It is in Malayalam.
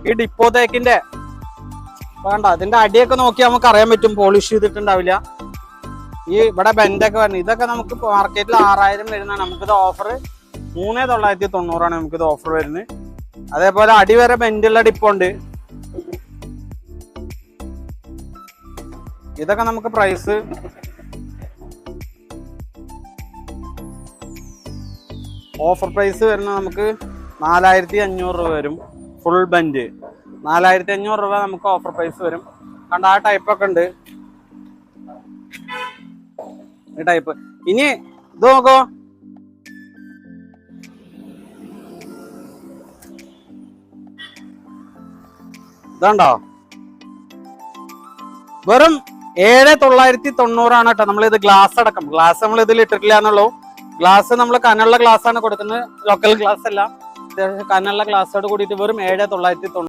ഈ ഡിപ്പോ തേക്കിന്റെ വേണ്ട അതിന്റെ അടിയൊക്കെ നോക്കി നമുക്ക് അറിയാൻ പറ്റും, പോളിഷ് ചെയ്തിട്ടുണ്ടാവില്ല. ഈ ഇവിടെ ബെൻഡൊക്കെ വരുന്നത് ഇതൊക്കെ നമുക്ക് മാർക്കറ്റിൽ 6000 വരുന്നതാണ്. നമുക്കിത് ഓഫർ 3990 നമുക്കിത് ഓഫർ വരുന്നത്. അതേപോലെ അടി വരെ ബെൻഡുള്ള ഡിപ്പോ ഉണ്ട്. ഇതൊക്കെ നമുക്ക് പ്രൈസ് ഓഫർ പ്രൈസ് വരുന്നത് നമുക്ക് 4500 രൂപ വരും. ഫുൾ ബെൻഡ് 4500 രൂപ നമുക്ക് ഓഫർ പ്രൈസ് വരും. കണ്ട ആ ടൈപ്പൊക്കെ ഉണ്ട് ഈ ടൈപ്പ്. ഇനി ഇത് നോക്കോ, ഇതുണ്ടോ, വെറും 7990 കേട്ടോ. നമ്മളിത് ഗ്ലാസ് അടക്കം, ഗ്ലാസ് നമ്മൾ ഇതിൽ ഇട്ടിട്ടില്ല എന്നുള്ളൂ. ഗ്ലാസ് നമ്മൾ കനുള്ള ഗ്ലാസ് ആണ് കൊടുക്കുന്നത്, ലോക്കൽ ഗ്ലാസ് അല്ല, കനുള്ള ഗ്ലാസ്സോട് കൂടിയിട്ട് വെറും 7990.